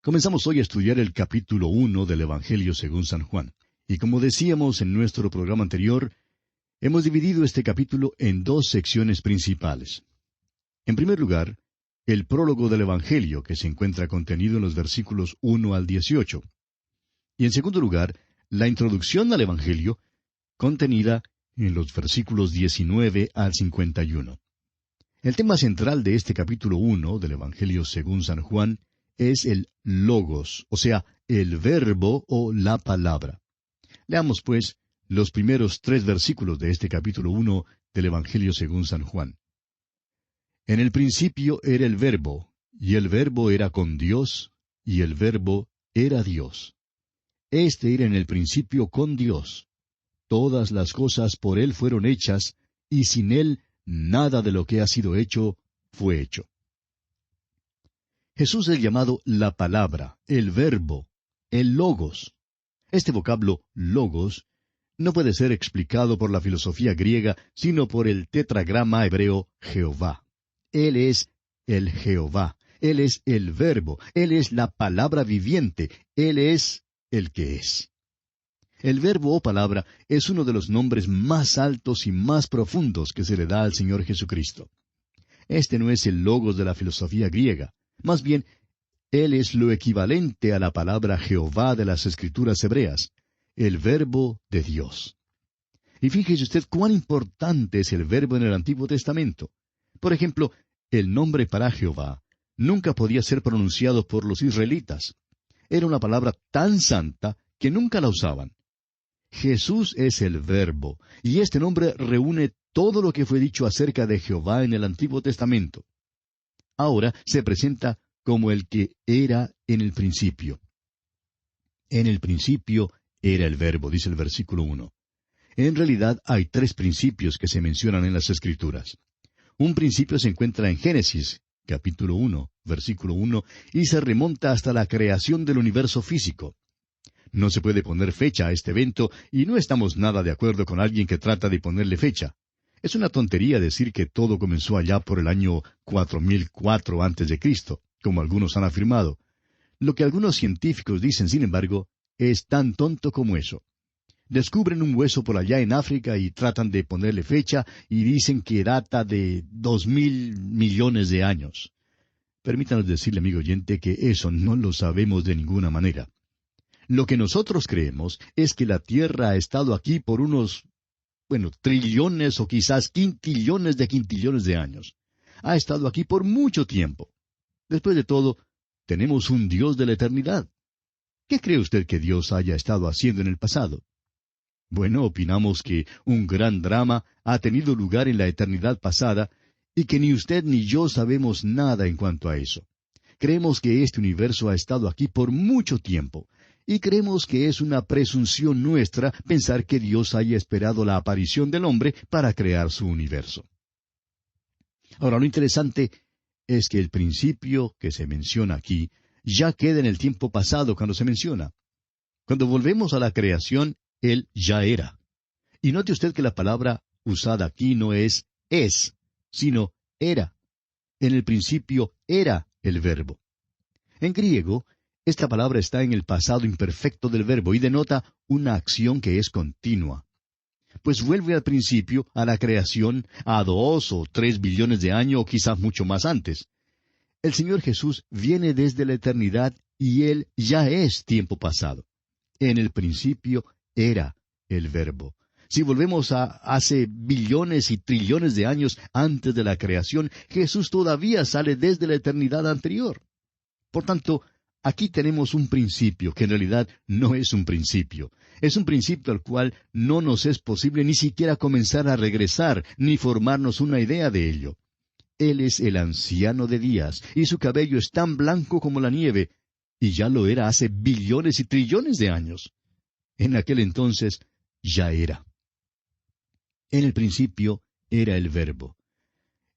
Comenzamos hoy a estudiar el capítulo 1 del Evangelio según San Juan. Y como decíamos en nuestro programa anterior, hemos dividido este capítulo en dos secciones principales. En primer lugar, el prólogo del Evangelio, que se encuentra contenido en los versículos 1 al 18. Y en segundo lugar, la introducción al Evangelio, contenida en los versículos 19 al 51. El tema central de este capítulo 1 del Evangelio según San Juan es el logos, o sea, el verbo o la palabra. Leamos, pues, los primeros 3 versículos de este capítulo 1 del Evangelio según San Juan. En el principio era el verbo, y el verbo era con Dios, y el verbo era Dios. Este era en el principio con Dios. Todas las cosas por Él fueron hechas, y sin Él nada de lo que ha sido hecho fue hecho. Jesús es llamado la palabra, el verbo, el logos. Este vocablo logos no puede ser explicado por la filosofía griega, sino por el tetragrama hebreo Jehová. Él es el Jehová, Él es el verbo, Él es la palabra viviente, Él es el que es. El verbo o palabra es uno de los nombres más altos y más profundos que se le da al Señor Jesucristo. Este no es el logos de la filosofía griega. Más bien, Él es lo equivalente a la palabra Jehová de las Escrituras hebreas, el verbo de Dios. Y fíjese usted cuán importante es el verbo en el Antiguo Testamento. Por ejemplo, el nombre para Jehová nunca podía ser pronunciado por los israelitas. Era una palabra tan santa que nunca la usaban. Jesús es el verbo, y este nombre reúne todo lo que fue dicho acerca de Jehová en el Antiguo Testamento. Ahora se presenta como el que era en el principio. En el principio era el verbo, dice el versículo 1. En realidad hay 3 principios que se mencionan en las Escrituras. Un principio se encuentra en Génesis, capítulo 1, versículo 1, y se remonta hasta la creación del universo físico. No se puede poner fecha a este evento, y no estamos nada de acuerdo con alguien que trata de ponerle fecha. Es una tontería decir que todo comenzó allá por el año 4004 a.C., como algunos han afirmado. Lo que algunos científicos dicen, sin embargo, es tan tonto como eso. Descubren un hueso por allá en África y tratan de ponerle fecha y dicen que data de 2,000 millones de años. Permítanos decirle, amigo oyente, que eso no lo sabemos de ninguna manera. Lo que nosotros creemos es que la Tierra ha estado aquí por unos, trillones o quizás quintillones de años. Ha estado aquí por mucho tiempo. Después de todo, tenemos un Dios de la eternidad. ¿Qué cree usted que Dios haya estado haciendo en el pasado? Bueno, opinamos que un gran drama ha tenido lugar en la eternidad pasada y que ni usted ni yo sabemos nada en cuanto a eso. Creemos que este universo ha estado aquí por mucho tiempo. Y creemos que es una presunción nuestra pensar que Dios haya esperado la aparición del hombre para crear su universo. Ahora, lo interesante es que el principio que se menciona aquí ya queda en el tiempo pasado cuando se menciona. Cuando volvemos a la creación, Él ya era. Y note usted que la palabra usada aquí no es, sino era. En el principio era el verbo. En griego, esta palabra está en el pasado imperfecto del verbo y denota una acción que es continua. Pues vuelve al principio, a la creación, a 2 o 3 billones de años o quizás mucho más antes. El Señor Jesús viene desde la eternidad y Él ya es tiempo pasado. En el principio era el verbo. Si volvemos a hace billones y trillones de años antes de la creación, Jesús todavía sale desde la eternidad anterior. Por tanto, aquí tenemos un principio que en realidad no es un principio. Es un principio al cual no nos es posible ni siquiera comenzar a regresar, ni formarnos una idea de ello. Él es el anciano de días, y su cabello es tan blanco como la nieve, y ya lo era hace billones y trillones de años. En aquel entonces ya era. En el principio era el verbo.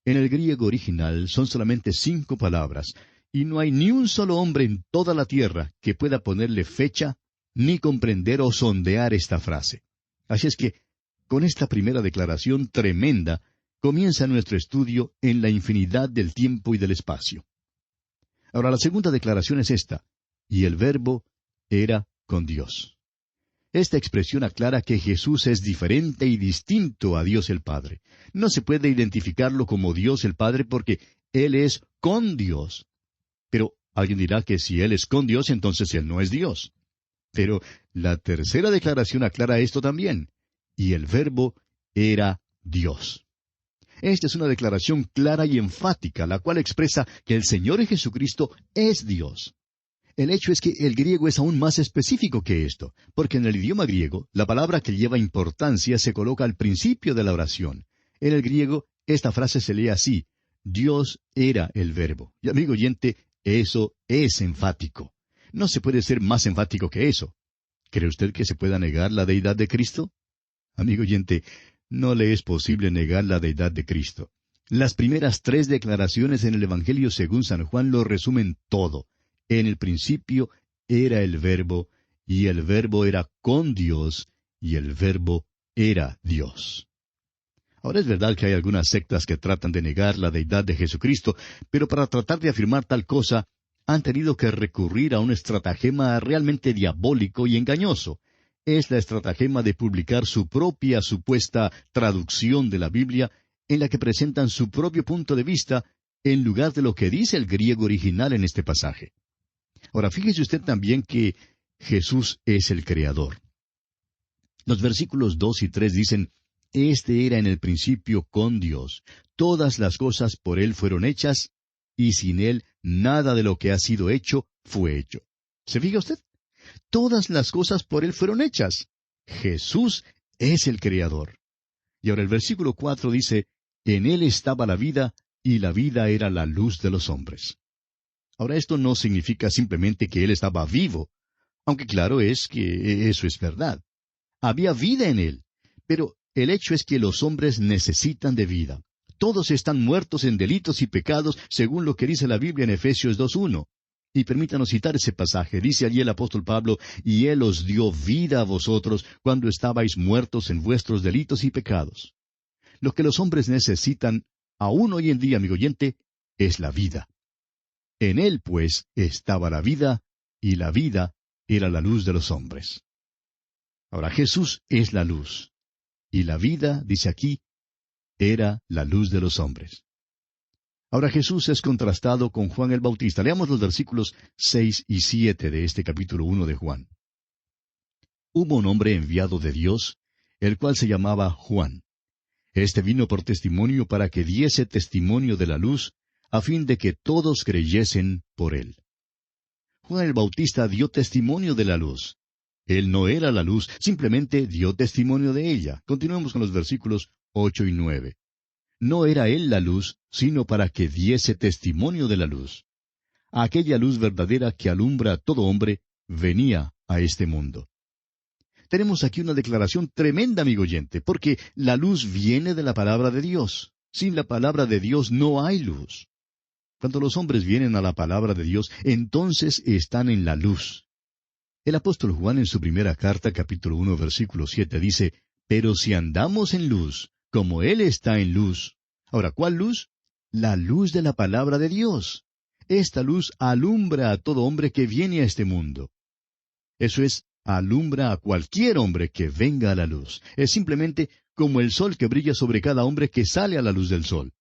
En el griego original son solamente 5 palabras, y no hay ni un solo hombre en toda la tierra que pueda ponerle fecha, ni comprender o sondear esta frase. Así es que, con esta primera declaración tremenda, comienza nuestro estudio en la infinidad del tiempo y del espacio. Ahora, la segunda declaración es esta: y el Verbo era con Dios. Esta expresión aclara que Jesús es diferente y distinto a Dios el Padre. No se puede identificarlo como Dios el Padre porque Él es con Dios. Pero alguien dirá que si Él es con Dios, entonces Él no es Dios. Pero la tercera declaración aclara esto también. Y el Verbo era Dios. Esta es una declaración clara y enfática, la cual expresa que el Señor Jesucristo es Dios. El hecho es que el griego es aún más específico que esto, porque en el idioma griego, la palabra que lleva importancia se coloca al principio de la oración. En el griego, esta frase se lee así: Dios era el Verbo. Y amigo oyente, eso es enfático. No se puede ser más enfático que eso. ¿Cree usted que se pueda negar la deidad de Cristo? Amigo oyente, no le es posible negar la deidad de Cristo. Las primeras 3 declaraciones en el Evangelio según San Juan lo resumen todo. En el principio era el Verbo, y el Verbo era con Dios, y el Verbo era Dios. Ahora es verdad que hay algunas sectas que tratan de negar la deidad de Jesucristo, pero para tratar de afirmar tal cosa, han tenido que recurrir a un estratagema realmente diabólico y engañoso. Es la estratagema de publicar su propia supuesta traducción de la Biblia, en la que presentan su propio punto de vista, en lugar de lo que dice el griego original en este pasaje. Ahora, fíjese usted también que Jesús es el Creador. Los versículos 2 y 3 dicen: Este era en el principio con Dios. Todas las cosas por Él fueron hechas, y sin Él nada de lo que ha sido hecho fue hecho. ¿Se fija usted? Todas las cosas por Él fueron hechas. Jesús es el Creador. Y ahora el versículo 4 dice: En Él estaba la vida, y la vida era la luz de los hombres. Ahora, esto no significa simplemente que Él estaba vivo, aunque claro es que eso es verdad. Había vida en Él, pero el hecho es que los hombres necesitan de vida. Todos están muertos en delitos y pecados, según lo que dice la Biblia en Efesios 2:1. Y permítanos citar ese pasaje. Dice allí el apóstol Pablo: Y Él os dio vida a vosotros cuando estabais muertos en vuestros delitos y pecados. Lo que los hombres necesitan, aún hoy en día, amigo oyente, es la vida. En Él, pues, estaba la vida, y la vida era la luz de los hombres. Ahora, Jesús es la luz, y la vida, dice aquí, era la luz de los hombres. Ahora Jesús es contrastado con Juan el Bautista. Leamos los versículos 6 y 7 de este capítulo 1 de Juan. Hubo un hombre enviado de Dios, el cual se llamaba Juan. Este vino por testimonio para que diese testimonio de la luz, a fin de que todos creyesen por él. Juan el Bautista dio testimonio de la luz. Él no era la luz, simplemente dio testimonio de ella. Continuemos con los versículos 8 y 9. No era él la luz, sino para que diese testimonio de la luz. Aquella luz verdadera que alumbra a todo hombre venía a este mundo. Tenemos aquí una declaración tremenda, amigo oyente, porque la luz viene de la palabra de Dios. Sin la palabra de Dios no hay luz. Cuando los hombres vienen a la palabra de Dios, entonces están en la luz. El apóstol Juan en su primera carta, capítulo 1, versículo 7, dice: Pero si andamos en luz, como Él está en luz. Ahora, ¿cuál luz? La luz de la palabra de Dios. Esta luz alumbra a todo hombre que viene a este mundo. Eso es, alumbra a cualquier hombre que venga a la luz. Es simplemente como el sol que brilla sobre cada hombre que sale a la luz del sol.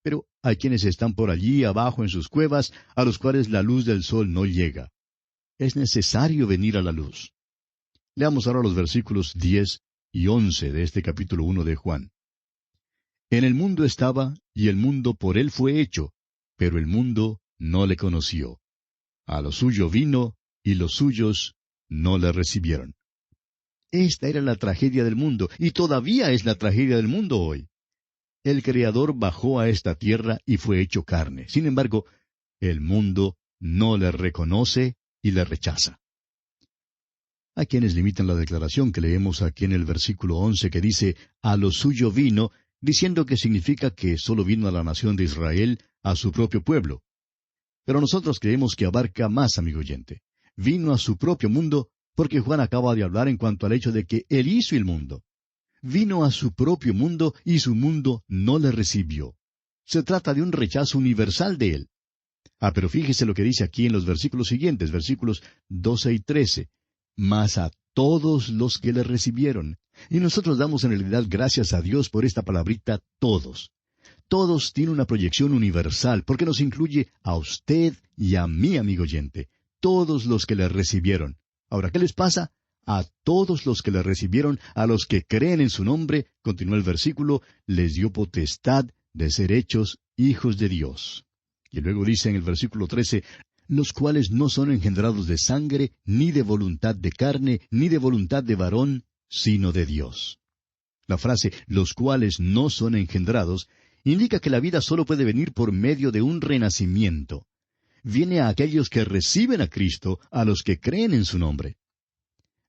Pero hay quienes están por allí abajo en sus cuevas, a los cuales la luz del sol no llega. Es necesario venir a la luz. Leamos ahora los versículos 10 y 11 de este capítulo 1 de Juan. En el mundo estaba, y el mundo por él fue hecho, pero el mundo no le conoció. A lo suyo vino, y los suyos no le recibieron. Esta era la tragedia del mundo, y todavía es la tragedia del mundo hoy. El Creador bajó a esta tierra y fue hecho carne. Sin embargo, el mundo no le reconoce y le rechaza. Hay quienes limitan la declaración que leemos aquí en el versículo 11 que dice: a lo suyo vino, diciendo que significa que solo vino a la nación de Israel, a su propio pueblo. Pero nosotros creemos que abarca más, amigo oyente. Vino a su propio mundo, porque Juan acaba de hablar en cuanto al hecho de que Él hizo el mundo. Vino a su propio mundo y su mundo no le recibió. Se trata de un rechazo universal de Él. Pero fíjese lo que dice aquí en los versículos siguientes, versículos 12 y 13. Mas a todos los que le recibieron. Y nosotros damos en realidad gracias a Dios por esta palabrita todos. Todos tiene una proyección universal, porque nos incluye a usted y a mí, amigo oyente. Todos los que le recibieron. Ahora, ¿qué les pasa? A todos los que le recibieron, a los que creen en su nombre, continúa el versículo, les dio potestad de ser hechos hijos de Dios. Y luego dice en el versículo 13, los cuales no son engendrados de sangre, ni de voluntad de carne, ni de voluntad de varón, sino de Dios. La frase, los cuales no son engendrados, indica que la vida solo puede venir por medio de un renacimiento. Viene a aquellos que reciben a Cristo, a los que creen en su nombre.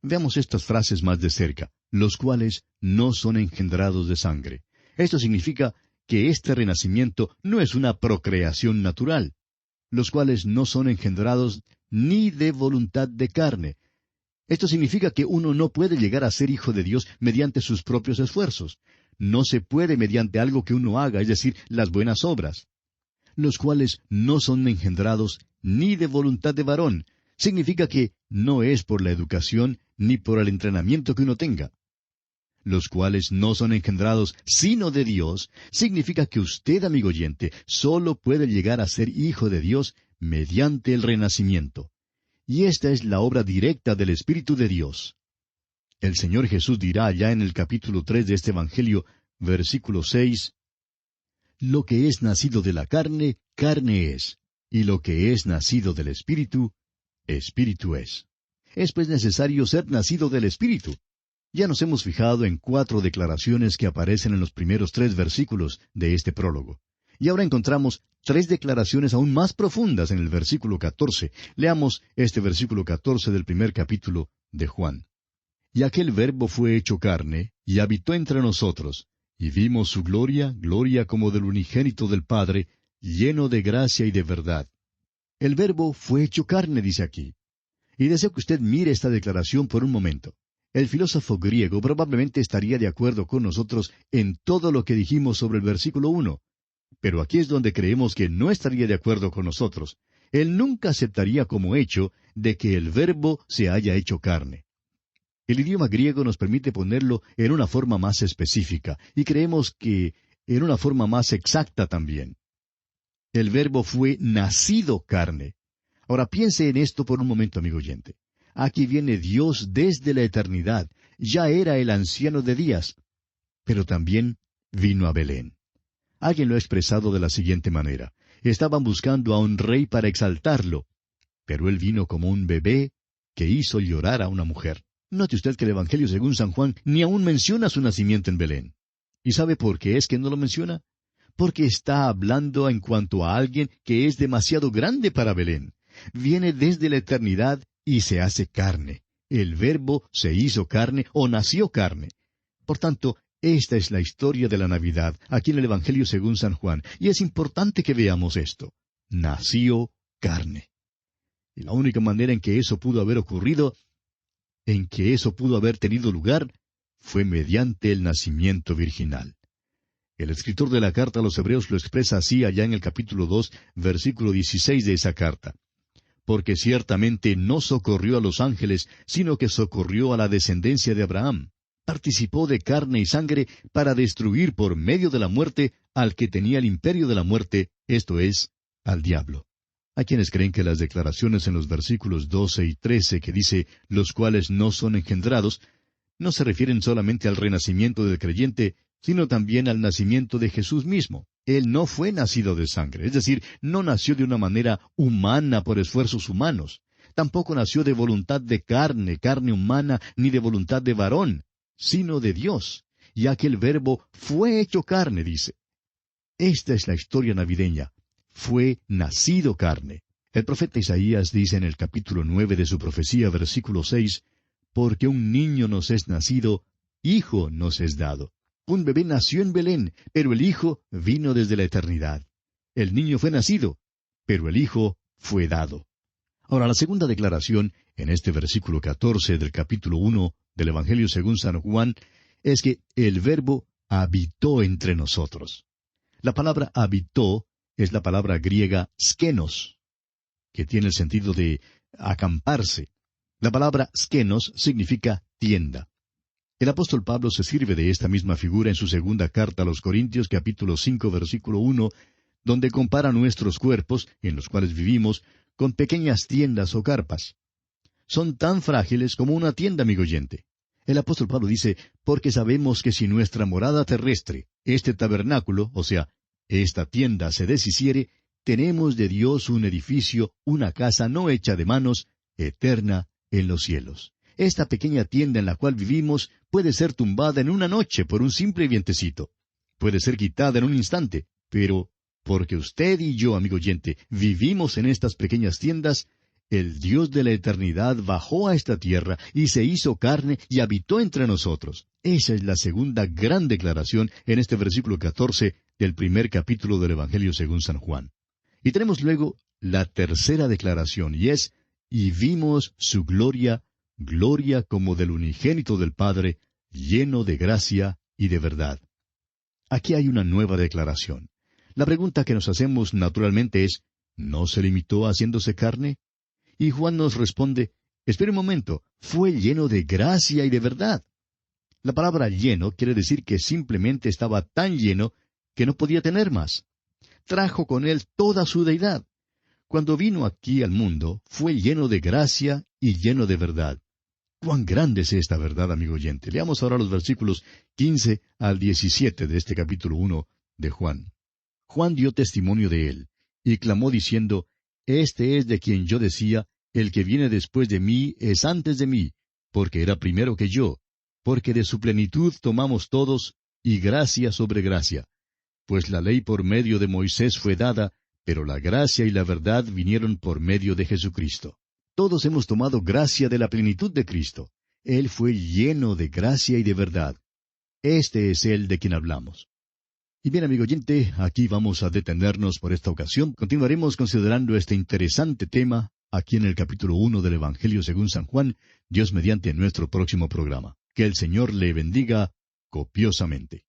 Veamos estas frases más de cerca, los cuales no son engendrados de sangre. Esto significa que este renacimiento no es una procreación natural, los cuales no son engendrados ni de voluntad de carne. Esto significa que uno no puede llegar a ser hijo de Dios mediante sus propios esfuerzos. No se puede mediante algo que uno haga, es decir, las buenas obras. Los cuales no son engendrados ni de voluntad de varón. Significa que no es por la educación ni por el entrenamiento que uno tenga. Los cuales no son engendrados sino de Dios, significa que usted, amigo oyente, solo puede llegar a ser hijo de Dios mediante el renacimiento. Y esta es la obra directa del Espíritu de Dios. El Señor Jesús dirá allá en el capítulo 3 de este Evangelio, versículo 6, lo que es nacido de la carne, carne es, y lo que es nacido del Espíritu, Espíritu es. Es pues necesario ser nacido del Espíritu. Ya nos hemos fijado en 4 declaraciones que aparecen en los primeros 3 versículos de este prólogo. Y ahora encontramos 3 declaraciones aún más profundas en el versículo 14. Leamos este versículo 14 del primer capítulo de Juan. Y aquel Verbo fue hecho carne, y habitó entre nosotros, y vimos su gloria, gloria como del unigénito del Padre, lleno de gracia y de verdad. El Verbo fue hecho carne, dice aquí. Y deseo que usted mire esta declaración por un momento. El filósofo griego probablemente estaría de acuerdo con nosotros en todo lo que dijimos sobre el versículo 1. Pero aquí es donde creemos que no estaría de acuerdo con nosotros. Él nunca aceptaría como hecho de que el Verbo se haya hecho carne. El idioma griego nos permite ponerlo en una forma más específica, y creemos que en una forma más exacta también. El Verbo fue nacido carne. Ahora piense en esto por un momento, amigo oyente. Aquí viene Dios desde la eternidad. Ya era el anciano de días, pero también vino a Belén. Alguien lo ha expresado de la siguiente manera. Estaban buscando a un rey para exaltarlo, pero él vino como un bebé que hizo llorar a una mujer. Note usted que el Evangelio según San Juan ni aún menciona su nacimiento en Belén. ¿Y sabe por qué es que no lo menciona? Porque está hablando en cuanto a alguien que es demasiado grande para Belén. Viene desde la eternidad y se hace carne. El Verbo se hizo carne o nació carne. Por tanto, esta es la historia de la Navidad, aquí en el Evangelio según San Juan, y es importante que veamos esto. Nació carne. Y la única manera en que eso pudo haber ocurrido, en que eso pudo haber tenido lugar, fue mediante el nacimiento virginal. El escritor de la carta a los Hebreos lo expresa así allá en el capítulo 2, versículo 16 de esa carta. Porque ciertamente no socorrió a los ángeles, sino que socorrió a la descendencia de Abraham. Participó de carne y sangre para destruir por medio de la muerte al que tenía el imperio de la muerte, esto es, al diablo. Hay quienes creen que las declaraciones en los versículos 12 y 13 que dice, los cuales no son engendrados, no se refieren solamente al renacimiento del creyente, sino también al nacimiento de Jesús mismo. Él no fue nacido de sangre, es decir, no nació de una manera humana por esfuerzos humanos. Tampoco nació de voluntad de carne, carne humana, ni de voluntad de varón, sino de Dios. Y aquel Verbo fue hecho carne, dice. Esta es la historia navideña. Fue nacido carne. El profeta Isaías dice en el capítulo 9 de su profecía, versículo 6, porque un niño nos es nacido, hijo nos es dado. Un bebé nació en Belén, pero el Hijo vino desde la eternidad. El niño fue nacido, pero el Hijo fue dado. Ahora, la segunda declaración, en este versículo 14 del capítulo 1 del Evangelio según San Juan, es que el Verbo habitó entre nosotros. La palabra habitó es la palabra griega skenos. que tiene el sentido de acamparse. La palabra skenos significa tienda. El apóstol Pablo se sirve de esta misma figura en su segunda carta a los Corintios, capítulo 5, versículo 1, donde compara nuestros cuerpos, en los cuales vivimos, con pequeñas tiendas o carpas. Son tan frágiles como una tienda, amigo oyente. El apóstol Pablo dice, porque sabemos que si nuestra morada terrestre, este tabernáculo, o sea, esta tienda se deshiciere, tenemos de Dios un edificio, una casa no hecha de manos, eterna en los cielos. Esta pequeña tienda en la cual vivimos puede ser tumbada en una noche por un simple vientecito. Puede ser quitada en un instante, pero porque usted y yo, amigo oyente, vivimos en estas pequeñas tiendas, el Dios de la eternidad bajó a esta tierra y se hizo carne y habitó entre nosotros. Esa es la segunda gran declaración en este versículo 14 del primer capítulo del Evangelio según San Juan. Y tenemos luego la tercera declaración, y es, y vimos su gloria, gloria como del unigénito del Padre, lleno de gracia y de verdad. Aquí hay una nueva declaración. La pregunta que nos hacemos naturalmente es, ¿no se limitó a haciéndose carne? Y Juan nos responde, espere un momento, fue lleno de gracia y de verdad. La palabra lleno quiere decir que simplemente estaba tan lleno que no podía tener más. Trajo con él toda su deidad. Cuando vino aquí al mundo, fue lleno de gracia y lleno de verdad. ¡Cuán grande es esta verdad, amigo oyente! Leamos ahora los versículos 15 al 17 de este capítulo 1 de Juan. Juan dio testimonio de él, y clamó diciendo, Este es de quien yo decía, el que viene después de mí es antes de mí, porque era primero que yo, porque de su plenitud tomamos todos, y gracia sobre gracia. Pues la ley por medio de Moisés fue dada, pero la gracia y la verdad vinieron por medio de Jesucristo. Todos hemos tomado gracia de la plenitud de Cristo. Él fue lleno de gracia y de verdad. Este es Él de quien hablamos. Y bien, amigo oyente, aquí vamos a detenernos por esta ocasión. Continuaremos considerando este interesante tema aquí en el capítulo 1 del Evangelio según San Juan, Dios mediante nuestro próximo programa. Que el Señor le bendiga copiosamente.